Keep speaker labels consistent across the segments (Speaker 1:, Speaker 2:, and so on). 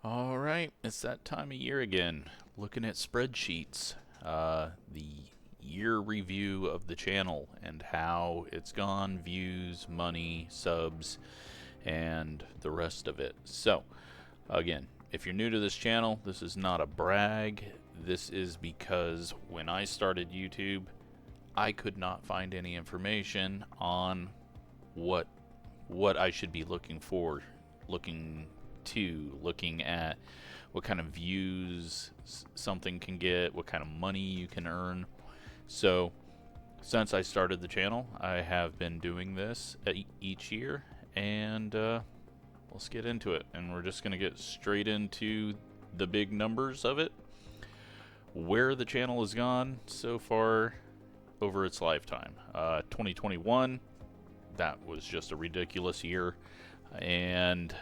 Speaker 1: All right, it's that time of year again. Looking at spreadsheets, the year review of the channel and how it's gone, views, money, subs, and the rest of it. So, again, if you're new to this channel, this is not a brag. This is because when I started YouTube, I could not find any information on what I should be looking for, looking at what kind of views something can get, what kind of money you can earn. So since I started the channel, I have been doing this each year, and let's get into it. And we're just going to get straight into the big numbers of it. Where the channel has gone so far over its lifetime. 2021, that was just a ridiculous year. And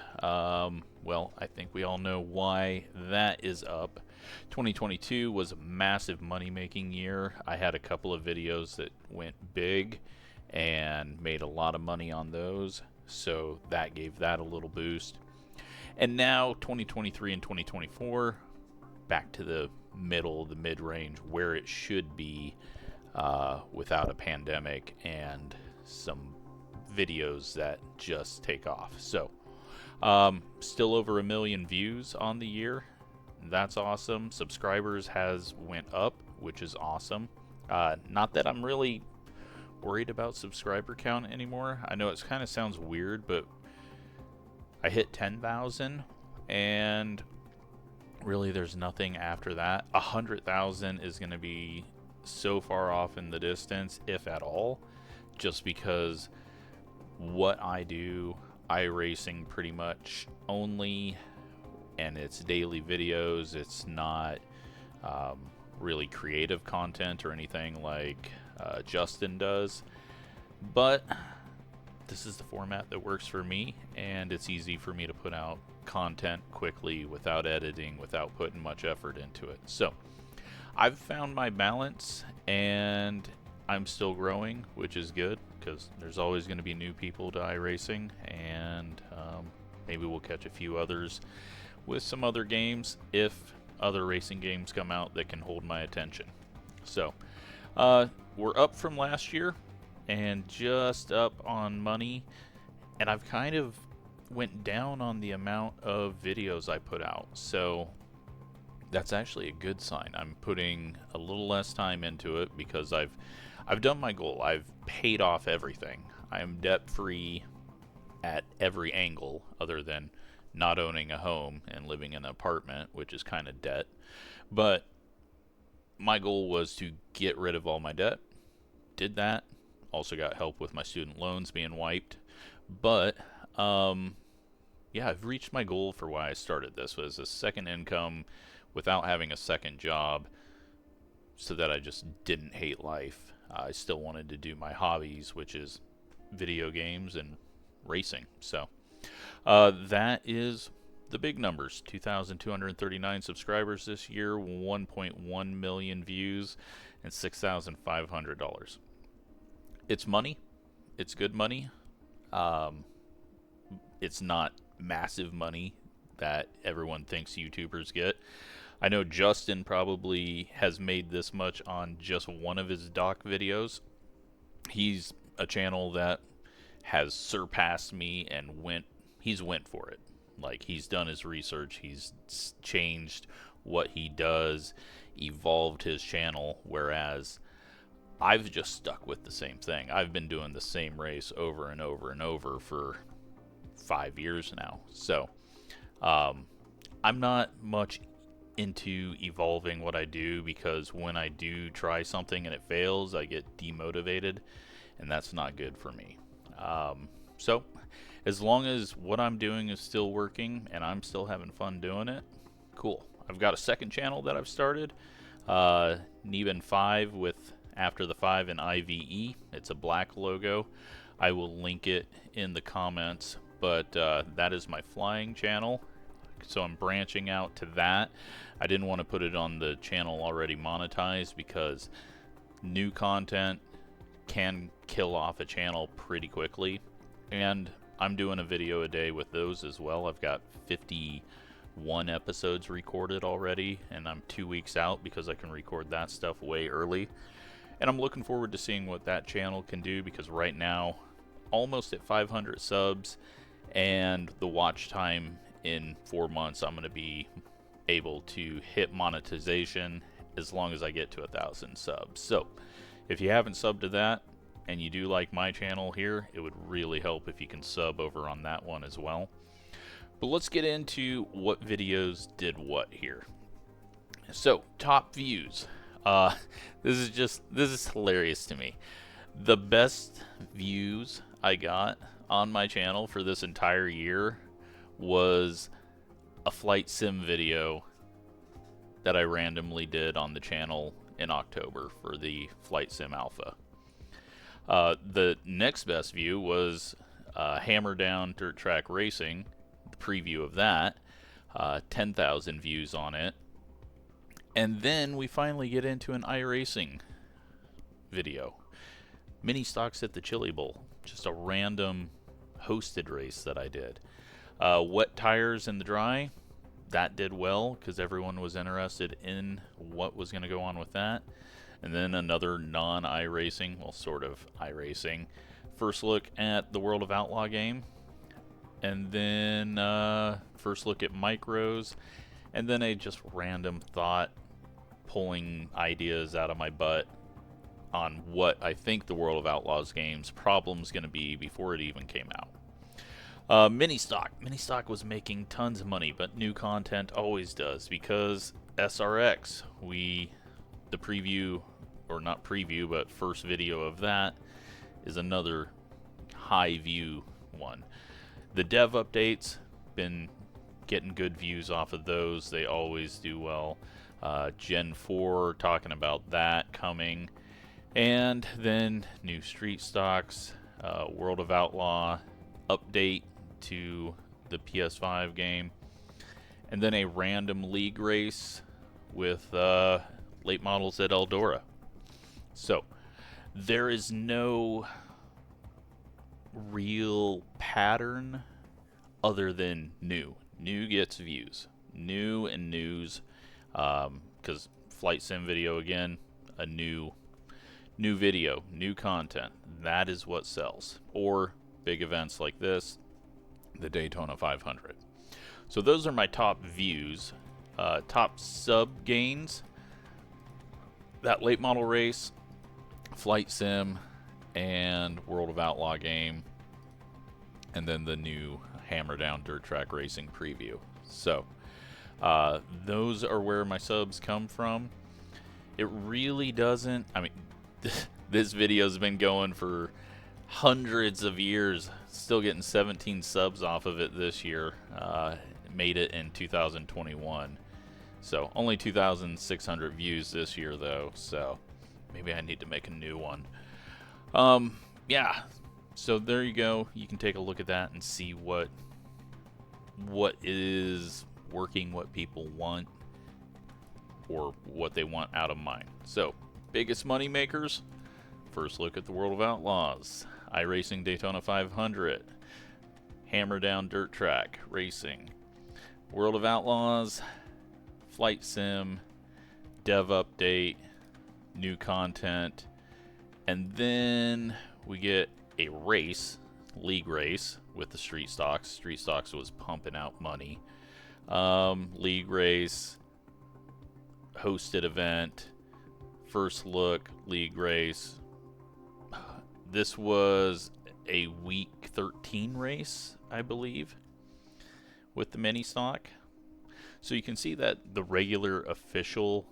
Speaker 1: well, I think we all know why that is up. 2022 was a massive money-making year. I had a couple of videos that went big and made a lot of money on those, so that gave that a little boost. And now 2023 and 2024, back to the mid-range where it should be without a pandemic and some videos that just take off. So still over 1 million views on the year. That's awesome. Subscribers has went up, which is awesome. Not that I'm really worried about subscriber count anymore. I know it kind of sounds weird, but I hit 10,000 and really there's nothing after that. 100,000 is going to be so far off in the distance, if at all, just because what I do, iRacing pretty much only, and it's daily videos. It's not really creative content or anything like Justin does, but this is the format that works for me, and it's easy for me to put out content quickly without editing, without putting much effort into it. So I've found my balance, and I'm still growing, which is good, because there's always going to be new people to iRacing, and maybe we'll catch a few others with some other games if other racing games come out that can hold my attention. So we're up from last year and just up on money, and I've kind of went down on the amount of videos I put out, so that's actually a good sign. I'm putting a little less time into it because I've done my goal. I've paid off everything. I am debt-free at every angle other than not owning a home and living in an apartment, which is kind of debt. But my goal was to get rid of all my debt. Did that. Also got help with my student loans being wiped. But yeah, I've reached my goal for why I started this. Was a second income without having a second job, so that I just didn't hate life. I still wanted to do my hobbies, which is video games and racing. So that is the big numbers. 2,239 subscribers this year, 1.1 million views, and $6,500. It's money. It's good money. It's not massive money that everyone thinks YouTubers get. I know Justin probably has made this much on just one of his doc videos. He's a channel that has surpassed me and he's went for it. Like, he's done his research, he's changed what he does, evolved his channel, whereas I've just stuck with the same thing. I've been doing the same race over and over and over for 5 years now. So I'm not much into evolving what I do, because when I do try something and it fails, I get demotivated, and that's not good for me. So as long as what I'm doing is still working and I'm still having fun doing it, cool. I've got a second channel that I've started, Neben 5 with after the 5 and IVE. It's a black logo. I will link it in the comments, but that is my flying channel. So I'm branching out to that. I didn't want to put it on the channel already monetized, because new content can kill off a channel pretty quickly, and I'm doing a video a day with those as well. I've got 50 one episode's recorded already, and I'm 2 weeks out because I can record that stuff way early. And I'm looking forward to seeing what that channel can do, because right now, almost at 500 subs and the watch time in 4 months, I'm going to be able to hit monetization as long as I get to 1,000 subs. So if you haven't subbed to that and you do like my channel here, it would really help if you can sub over on that one as well. But let's get into what videos did what here. So top views. This is hilarious to me. The best views I got on my channel for this entire year was a flight sim video that I randomly did on the channel in October for the Flight Sim Alpha. The next best view was Hammer Down Dirt Track Racing, the preview of that, 10,000 views on it. And then we finally get into an iRacing video. Mini stocks at the Chili Bowl, just a random hosted race that I did. Wet tires in the dry, that did well because everyone was interested in what was going to go on with that. And then another non-iRacing, well, sort of iRacing, first look at the World of Outlaw game, and then first look at micros, and then a just random thought pulling ideas out of my butt on what I think the World of Outlaws game's problem's going to be before it even came out. Mini stock was making tons of money, but new content always does, because SRX, the preview, or not preview, but first video of that is another high view one. The dev updates, been getting good views off of those. They always do well. Gen 4, talking about that coming. And then new street stocks, World of Outlaw update to the PS5 game, and then a random league race with late models at Eldora. So there is no real pattern other than new. New gets views. New and news, because Flight Sim video, again, a new video, new content. That is what sells. Or big events like this, the Daytona 500. So those are my top views. Top sub gains, that late model race, Flight Sim, and World of Outlaw game, and then the new Hammer Down Dirt Track Racing preview. So those are where my subs come from. It really doesn't, I mean, this video's been going for hundreds of years, still getting 17 subs off of it this year. Made it in 2021, so only 2,600 views this year though, so maybe I need to make a new one. Yeah, so there you go. You can take a look at that and see what is working, what people want, or what they want out of mine. So biggest money makers, first look at the World of Outlaws, iRacing Daytona 500, Hammer Down Dirt Track Racing, World of Outlaws, Flight Sim, dev update, new content, and then we get a race, league race with the street stocks. Street stocks was pumping out money. League race, hosted event, first look, league race. This was a week 13 race, I believe, with the mini stock. So you can see that the regular official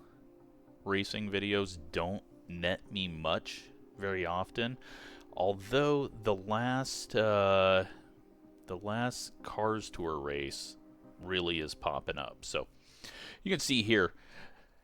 Speaker 1: racing videos don't net me much very often, although the last Cars Tour race really is popping up. So you can see here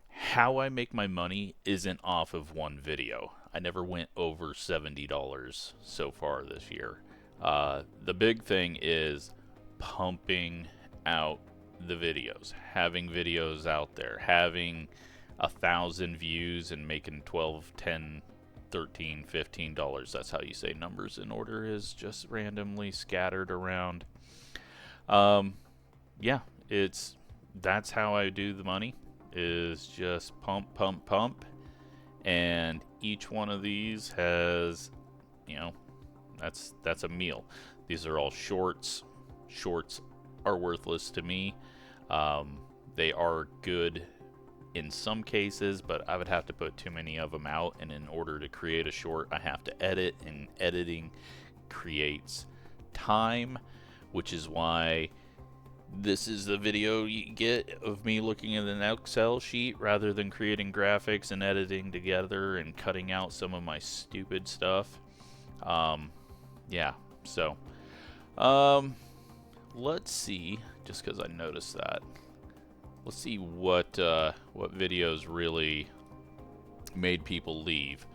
Speaker 1: how I make my money isn't off of one video. I never went over $70 so far this year. The big thing is pumping out the videos, having videos out there, having 1,000 views and making $12, $10, $13, $15. That's how you say numbers in order, is just randomly scattered around. Yeah, it's that's how I do the money, is just pump, pump, pump. And each one of these has, you know, that's a meal. These are all shorts. Shorts are worthless to me. They are good in some cases, but I would have to put too many of them out, and in order to create a short, I have to edit, and editing creates time, which is why this is the video you get of me looking at an Excel sheet rather than creating graphics and editing together and cutting out some of my stupid stuff. Yeah, so let's see, just because I noticed that. Let's see what videos really made people leave.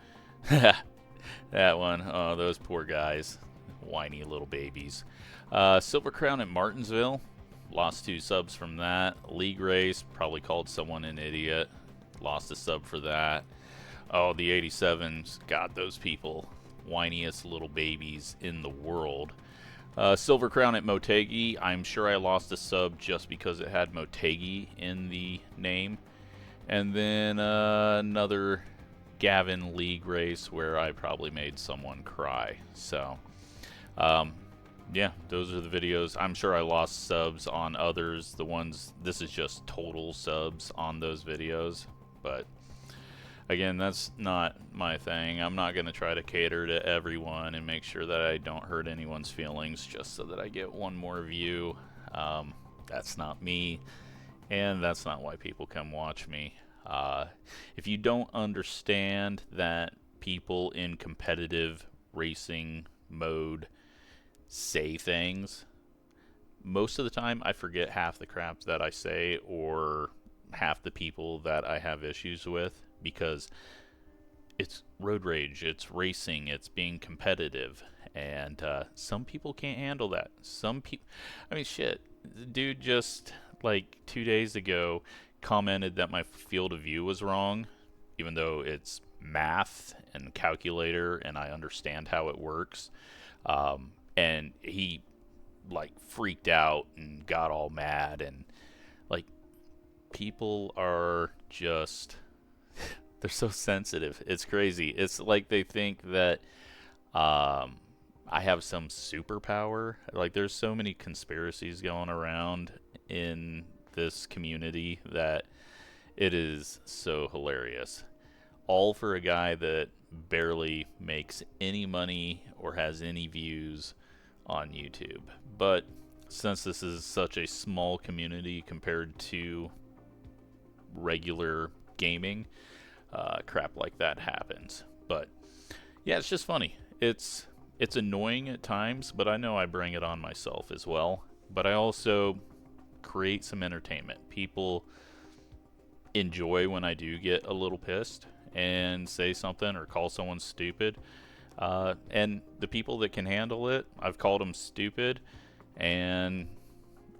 Speaker 1: That one, oh, those poor guys. Whiny little babies. Silver Crown at Martinsville. Lost 2 subs from that. League Race, probably called someone an idiot. Lost a sub for that. Oh, the 87s. God, those people. Whiniest little babies in the world. Silver Crown at Motegi. I'm sure I lost a sub just because it had Motegi in the name. And then another Gavin League Race where I probably made someone cry. So, yeah, those are the videos. I'm sure I lost subs on others. The ones, this is just total subs on those videos. But again, that's not my thing. I'm not going to try to cater to everyone and make sure that I don't hurt anyone's feelings just so that I get one more view. That's not me, and that's not why people come watch me. If you don't understand that people in competitive racing mode say things, most of the time I forget half the crap that I say or half the people that I have issues with, because it's road rage, it's racing, it's being competitive, and some people can't handle that. Some people, I mean, shit, the dude just like 2 days ago commented that my field of view was wrong, even though it's math and calculator and I understand how it works. And he like freaked out and got all mad, and like, people are just they're so sensitive. It's crazy. It's like they think that I have some superpower. Like, there's so many conspiracies going around in this community that it is so hilarious. All for a guy that barely makes any money or has any views on YouTube. But since this is such a small community compared to regular gaming, crap like that happens. But yeah, it's just funny. It's annoying at times, but I know I bring it on myself as well. But I also create some entertainment. People enjoy when I do get a little pissed and say something or call someone stupid. And the people that can handle it, I've called them stupid, and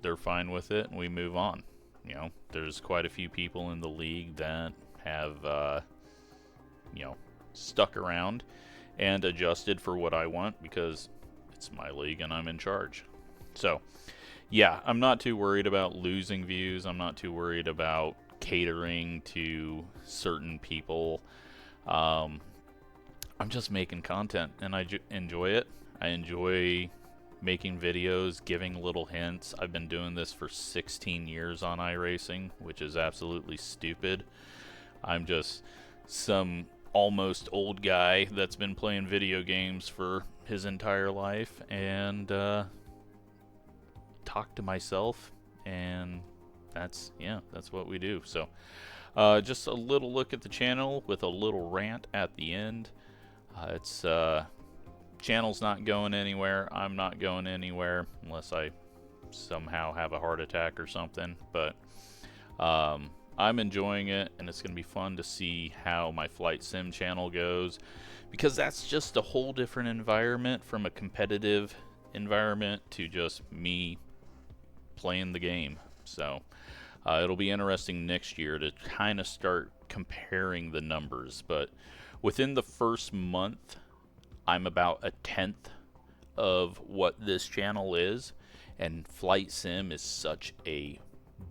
Speaker 1: they're fine with it, and we move on. You know, there's quite a few people in the league that have, you know, stuck around and adjusted for what I want, because it's my league and I'm in charge. So, yeah, I'm not too worried about losing views. I'm not too worried about catering to certain people. I'm just making content, and I enjoy it. I enjoy making videos, giving little hints. I've been doing this for 16 years on iRacing, which is absolutely stupid. I'm just some almost old guy that's been playing video games for his entire life, and talk to myself, and that's what we do. So just a little look at the channel with a little rant at the end. It's channel's not going anywhere. I'm not going anywhere unless I somehow have a heart attack or something. But I'm enjoying it, and it's going to be fun to see how my flight sim channel goes, because that's just a whole different environment from a competitive environment to just me playing the game. So it'll be interesting next year to kind of start comparing the numbers. But within the first month, I'm about 1/10 of what this channel is, and flight sim is such a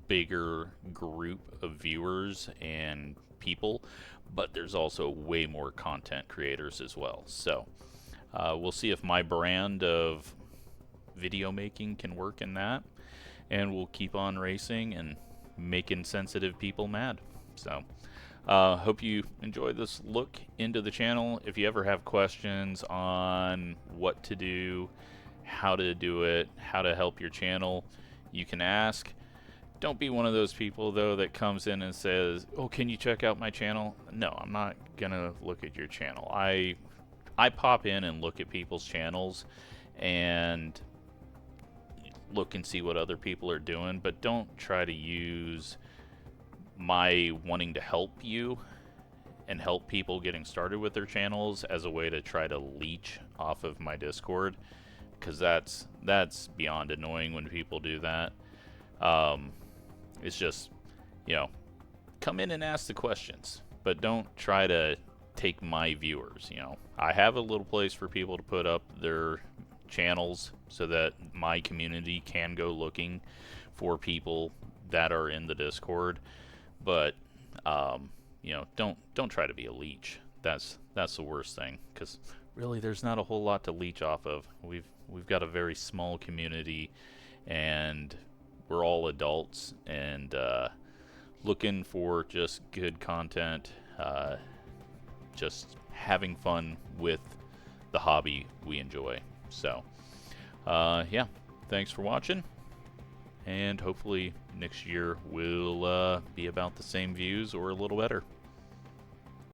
Speaker 1: bigger group of viewers and people, but there's also way more content creators as well. So we'll see if my brand of video making can work in that, and we'll keep on racing and making sensitive people mad. So hope you enjoy this look into the channel. If you ever have questions on what to do, how to do it, how to help your channel, you can ask. Don't be one of those people though that comes in and says, oh, can you check out my channel? No, I'm not gonna look at your channel. I pop in and look at people's channels and look and see what other people are doing, but don't try to use my wanting to help you and help people getting started with their channels as a way to try to leech off of my Discord, because that's beyond annoying when people do that. It's just, you know, come in and ask the questions, but don't try to take my viewers. You know, I have a little place for people to put up their channels so that my community can go looking for people that are in the Discord, but you know, don't try to be a leech. That's the worst thing, because really there's not a whole lot to leech off of. We've got a very small community, and we're all adults and looking for just good content, just having fun with the hobby we enjoy. So yeah, thanks for watching, and hopefully next year will be about the same views or a little better.